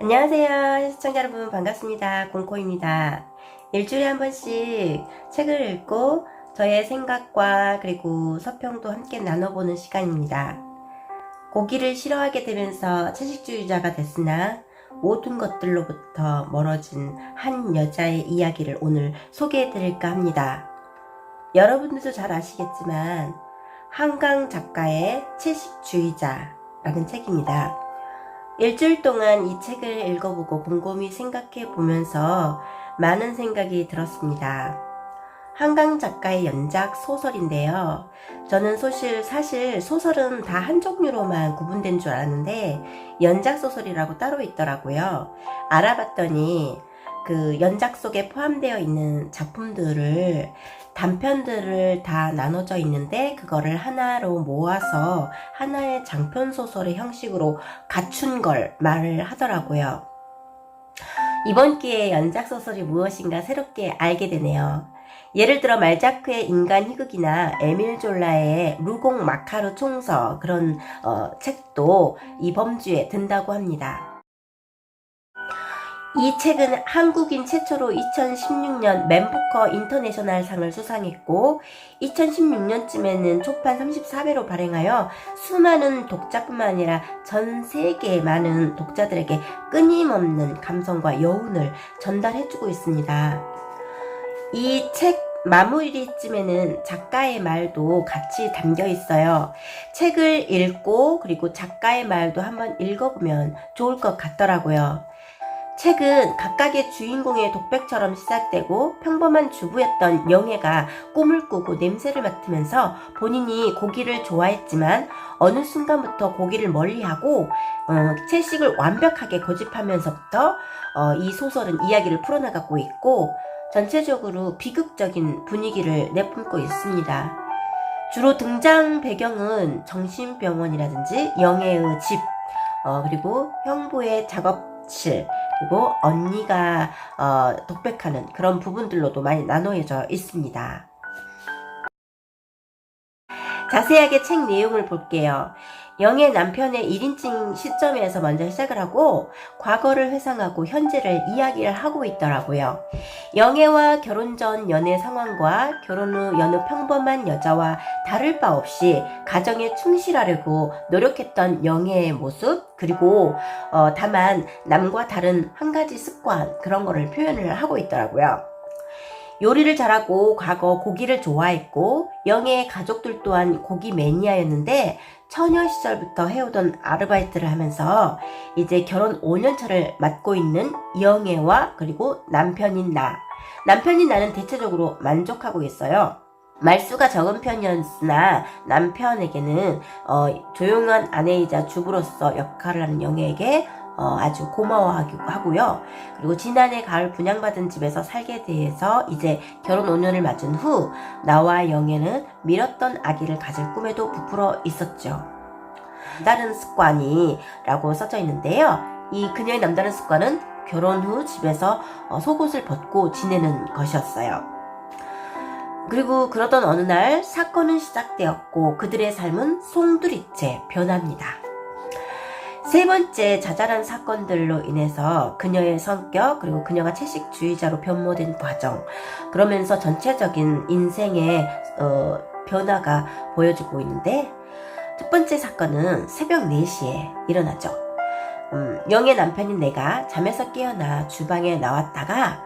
안녕하세요. 시청자 여러분 반갑습니다. 공코입니다. 일주일에 한 번씩 책을 읽고 저의 생각과 그리고 서평도 함께 나눠보는 시간입니다. 고기를 싫어하게 되면서 채식주의자가 됐으나 모든 것들로부터 멀어진 한 여자의 이야기를 오늘 소개해드릴까 합니다. 여러분들도 잘 아시겠지만 한강 작가의 채식주의자라는 책입니다. 일주일 동안 이 책을 읽어보고 곰곰이 생각해 보면서 많은 생각이 들었습니다. 한강 작가의 연작 소설인데요. 저는 사실 소설은 다 한 종류로만 구분된 줄 알았는데 연작 소설이라고 따로 있더라고요. 알아봤더니 그 연작 속에 포함되어 있는 단편들을 다 나눠져 있는데 그거를 하나로 모아서 하나의 장편 소설의 형식으로 갖춘 걸 말을 하더라고요. 이번 기회에 연작 소설이 무엇인가 새롭게 알게 되네요. 예를 들어 말자크의 인간 희극이나 에밀 졸라의 루공 마카르 총서 그런 책도 이 범주에 든다고 합니다. 이 책은 한국인 최초로 2016년 맨부커 인터내셔널 상을 수상했고 2016년쯤에는 초판 34회로 발행하여 수많은 독자뿐만 아니라 전 세계의 많은 독자들에게 끊임없는 감성과 여운을 전달해주고 있습니다. 이 책 마무리쯤에는 작가의 말도 같이 담겨 있어요. 책을 읽고 그리고 작가의 말도 한번 읽어보면 좋을 것 같더라고요. 책은 각각의 주인공의 독백처럼 시작되고 평범한 주부였던 영애가 꿈을 꾸고 냄새를 맡으면서 본인이 고기를 좋아했지만 어느 순간부터 고기를 멀리하고 채식을 완벽하게 고집하면서부터 이 소설은 이야기를 풀어나가고 있고 전체적으로 비극적인 분위기를 내뿜고 있습니다. 주로 등장 배경은 정신병원이라든지 영애의 집, 그리고 형부의 작업실, 그리고 언니가 독백하는 그런 부분들로도 많이 나눠져 있습니다. 자세하게 책 내용을 볼게요. 영애 남편의 1인칭 시점에서 먼저 시작을 하고 과거를 회상하고 현재를 이야기를 하고 있더라고요. 영애와 결혼 전 연애 상황과 결혼 후 여느 평범한 여자와 다를 바 없이 가정에 충실하려고 노력했던 영애의 모습, 그리고 다만 남과 다른 한 가지 습관, 그런 거를 표현을 하고 있더라고요. 요리를 잘하고 과거 고기를 좋아했고 영애의 가족들 또한 고기 매니아였는데 처녀 시절부터 해오던 아르바이트를 하면서 이제 결혼 5년차를 맡고 있는 영애와 그리고 남편인 나는 대체적으로 만족하고 있어요. 말수가 적은 편이었으나 남편에게는 조용한 아내이자 주부로서 역할을 하는 영애에게 아주 고마워하고요. 그리고 지난해 가을 분양받은 집에서 살게 돼서 이제 결혼 5년을 맞은 후 나와 영애는 미뤘던 아기를 가질 꿈에도 부풀어 있었죠. 남다른 습관이라고 써져 있는데요. 이 그녀의 남다른 습관은 결혼 후 집에서 속옷을 벗고 지내는 것이었어요. 그리고 그러던 어느 날 사건은 시작되었고 그들의 삶은 송두리째 변합니다. 세 번째 자잘한 사건들로 인해서 그녀의 성격 그리고 그녀가 채식주의자로 변모된 과정, 그러면서 전체적인 인생의 변화가 보여지고 있는데 첫 번째 사건은 새벽 4시에 일어나죠. 영애 남편인 내가 잠에서 깨어나 주방에 나왔다가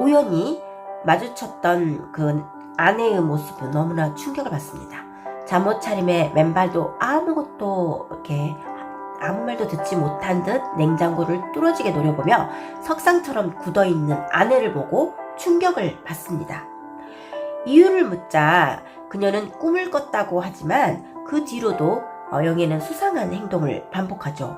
우연히 마주쳤던 그 아내의 모습은 너무나 충격을 받습니다. 잠옷 차림에 맨발도 아무 말도 듣지 못한 듯 냉장고를 뚫어지게 노려보며 석상처럼 굳어있는 아내를 보고 충격을 받습니다. 이유를 묻자 그녀는 꿈을 꿨다고 하지만 그 뒤로도 영애는 수상한 행동을 반복하죠.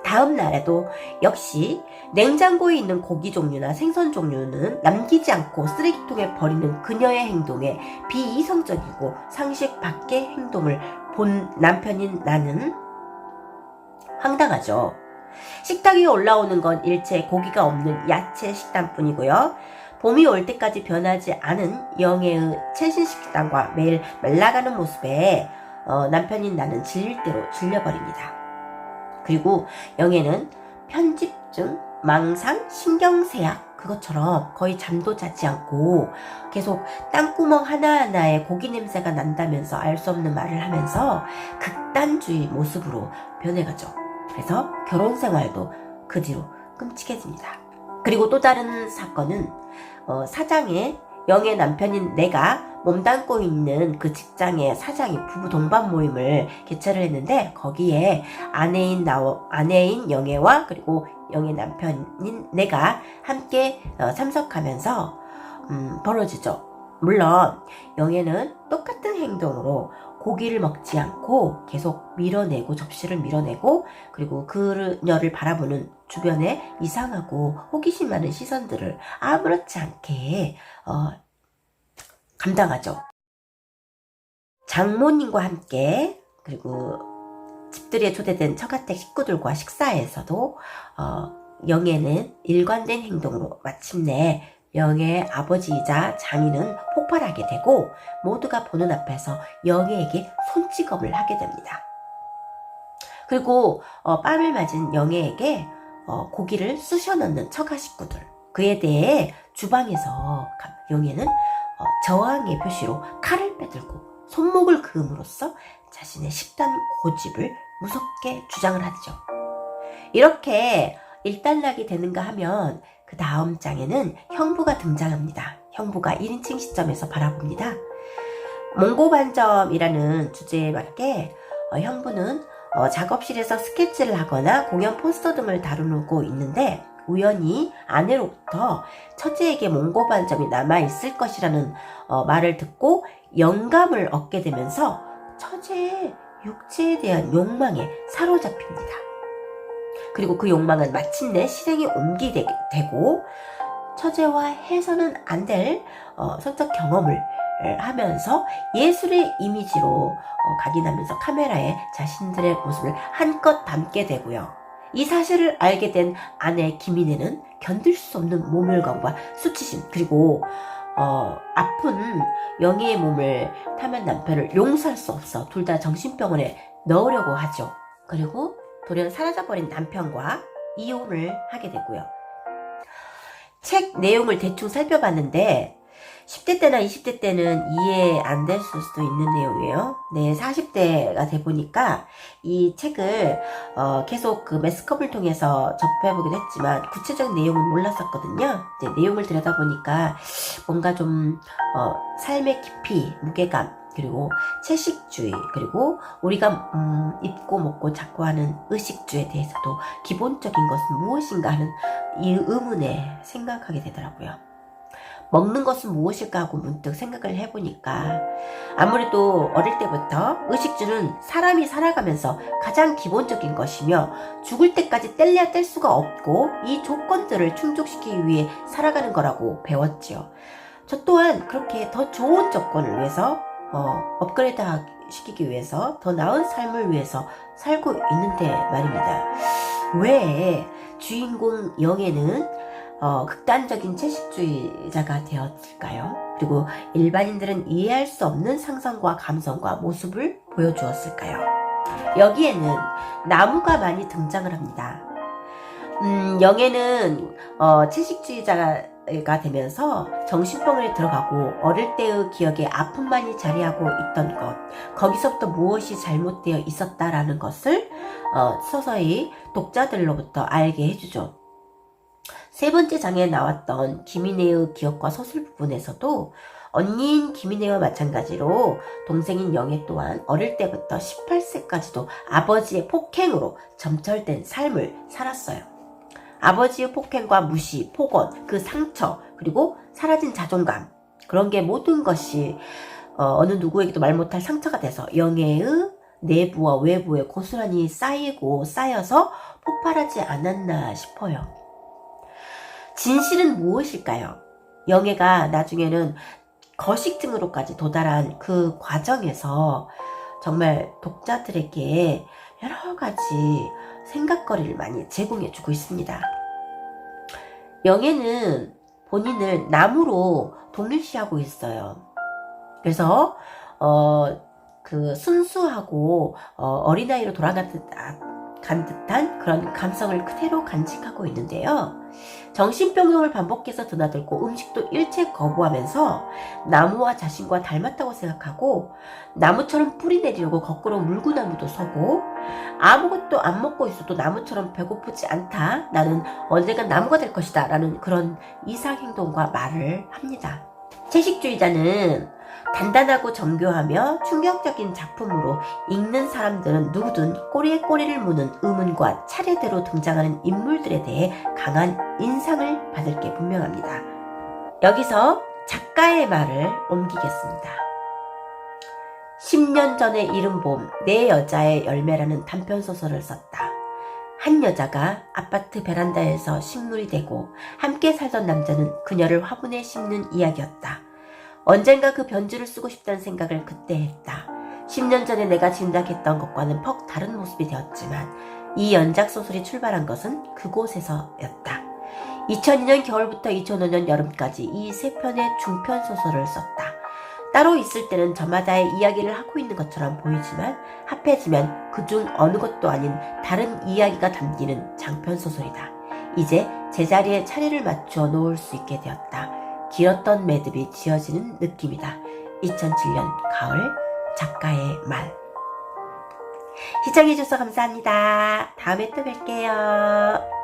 다음 날에도 역시 냉장고에 있는 고기 종류나 생선 종류는 남기지 않고 쓰레기통에 버리는 그녀의 행동에 비이성적이고 상식 밖의 행동을 본 남편인 나는 황당하죠. 식탁 위에 올라오는 건 일체 고기가 없는 야채 식단뿐이고요. 봄이 올 때까지 변하지 않은 영애의 최신 식단과 매일 말라가는 모습에 남편인 나는 질릴 대로 질려버립니다. 그리고 영애는 편집증, 망상, 신경쇠약 그것처럼 거의 잠도 자지 않고 계속 땅구멍 하나하나에 고기 냄새가 난다면서 알 수 없는 말을 하면서 극단주의 모습으로 변해가죠. 그래서 결혼 생활도 그 뒤로 끔찍해집니다. 그리고 또 다른 사건은 사장의 영의 남편인 내가 몸담고 있는 그 직장의 사장이 부부 동반 모임을 개최를 했는데 거기에 아내인 영애와 그리고 영의 남편인 내가 함께 참석하면서 벌어지죠. 물론 영애는 똑같은 행동으로 고기를 먹지 않고 계속 밀어내고 접시를 밀어내고 그리고 그녀를 바라보는 주변에 이상하고 호기심 많은 시선들을 아무렇지 않게 감당하죠. 장모님과 함께 그리고 집들이에 초대된 처가댁 식구들과 식사에서도 영애는 일관된 행동으로 마침내 영애의 아버지이자 장인은 폭발하게 되고 모두가 보는 앞에서 영애에게 손찌검을 하게 됩니다. 그리고 뺨을 맞은 영애에게 고기를 쑤셔 넣는 처가 식구들 그에 대해 주방에서 영애는 저항의 표시로 칼을 빼들고 손목을 그음으로써 자신의 식단 고집을 무섭게 주장을 하죠. 이렇게 일단락이 되는가 하면 그 다음 장에는 형부가 등장합니다. 형부가 1인칭 시점에서 바라봅니다. 몽고반점이라는 주제에 맞게 형부는 작업실에서 스케치를 하거나 공연 포스터 등을 다루고 있는데 우연히 아내로부터 처제에게 몽고반점이 남아있을 것이라는 말을 듣고 영감을 얻게 되면서 처제의 육체에 대한 욕망에 사로잡힙니다. 그리고 그 욕망은 마침내 실행에 옮기게 되고 처제와 해서는 안 될 성적 경험을 하면서 예술의 이미지로 각인하면서 카메라에 자신들의 모습을 한껏 담게 되고요. 이 사실을 알게 된 아내 김인혜는 견딜 수 없는 모멸감과 수치심 그리고 아픈 영희의 몸을 탐한 남편을 용서할 수 없어 둘 다 정신병원에 넣으려고 하죠. 그리고 돌연 사라져버린 남편과 이혼을 하게 되고요. 책 내용을 대충 살펴봤는데 10대 때나 20대 때는 이해 안 될 수도 있는 내용이에요. 네, 40대가 돼 보니까 이 책을 계속 그 매스컴을 통해서 접해보기도 했지만 구체적인 내용은 몰랐었거든요. 네, 내용을 들여다보니까 뭔가 좀 삶의 깊이, 무게감, 그리고 채식주의, 그리고 우리가 입고 먹고 자꾸 하는 의식주에 대해서도 기본적인 것은 무엇인가 하는 이 의문에 생각하게 되더라고요. 먹는 것은 무엇일까 하고 문득 생각을 해보니까 아무래도 어릴 때부터 의식주는 사람이 살아가면서 가장 기본적인 것이며 죽을 때까지 뗄래야 뗄 수가 없고 이 조건들을 충족시키기 위해 살아가는 거라고 배웠지요. 저 또한 그렇게 더 좋은 조건을 위해서 업그레이드 시키기 위해서 더 나은 삶을 위해서 살고 있는데 말입니다. 왜 주인공 영애는 극단적인 채식주의자가 되었을까요? 그리고 일반인들은 이해할 수 없는 상상과 감성과 모습을 보여주었을까요? 여기에는 나무가 많이 등장을 합니다. 영애는 채식주의자가 되면서 정신병원에 들어가고 어릴 때의 기억에 아픔만이 자리하고 있던 것, 거기서부터 무엇이 잘못되어 있었다라는 것을 서서히 독자들로부터 알게 해주죠. 세 번째 장에 나왔던 김인혜의 기억과 서술 부분에서도 언니인 김인혜와 마찬가지로 동생인 영애 또한 어릴 때부터 18세까지도 아버지의 폭행으로 점철된 삶을 살았어요. 아버지의 폭행과 무시, 폭언, 그 상처, 그리고 사라진 자존감, 그런 게 모든 것이 어느 누구에게도 말 못할 상처가 돼서 영애의 내부와 외부에 고스란히 쌓이고 쌓여서 폭발하지 않았나 싶어요. 진실은 무엇일까요? 영애가 나중에는 거식증으로까지 도달한 그 과정에서 정말 독자들에게 여러 가지 생각거리를 많이 제공해주고 있습니다. 영애는 본인을 나무로 동일시하고 있어요. 그래서 그 순수하고 어린아이로 돌아가는 간 듯한 그런 감성을 그대로 간직하고 있는데요. 정신병동을 반복해서 드나들고 음식도 일체 거부하면서 나무와 자신과 닮았다고 생각하고 나무처럼 뿌리 내리려고 거꾸로 물구나무도 서고 아무것도 안 먹고 있어도 나무처럼 배고프지 않다. 나는 언젠간 나무가 될 것이다. 라는 그런 이상행동과 말을 합니다. 채식주의자는 단단하고 정교하며 충격적인 작품으로 읽는 사람들은 누구든 꼬리에 꼬리를 무는 의문과 차례대로 등장하는 인물들에 대해 강한 인상을 받을 게 분명합니다. 여기서 작가의 말을 옮기겠습니다. 10년 전에 이른 봄, 내 여자의 열매라는 단편소설을 썼다. 한 여자가 아파트 베란다에서 식물이 되고 함께 살던 남자는 그녀를 화분에 심는 이야기였다. 언젠가 그 변주를 쓰고 싶다는 생각을 그때 했다. 10년 전에 내가 짐작했던 것과는 퍽 다른 모습이 되었지만 이 연작 소설이 출발한 것은 그곳에서였다. 2002년 겨울부터 2005년 여름까지 이 3편의 중편 소설을 썼다. 따로 있을 때는 저마다의 이야기를 하고 있는 것처럼 보이지만 합해지면 그중 어느 것도 아닌 다른 이야기가 담기는 장편 소설이다. 이제 제자리에 차례를 맞추어 놓을 수 있게 되었다. 길었던 매듭이 지어지는 느낌이다. 2007년 가을 작가의 말. 시청해주셔서 감사합니다. 다음에 또 뵐게요.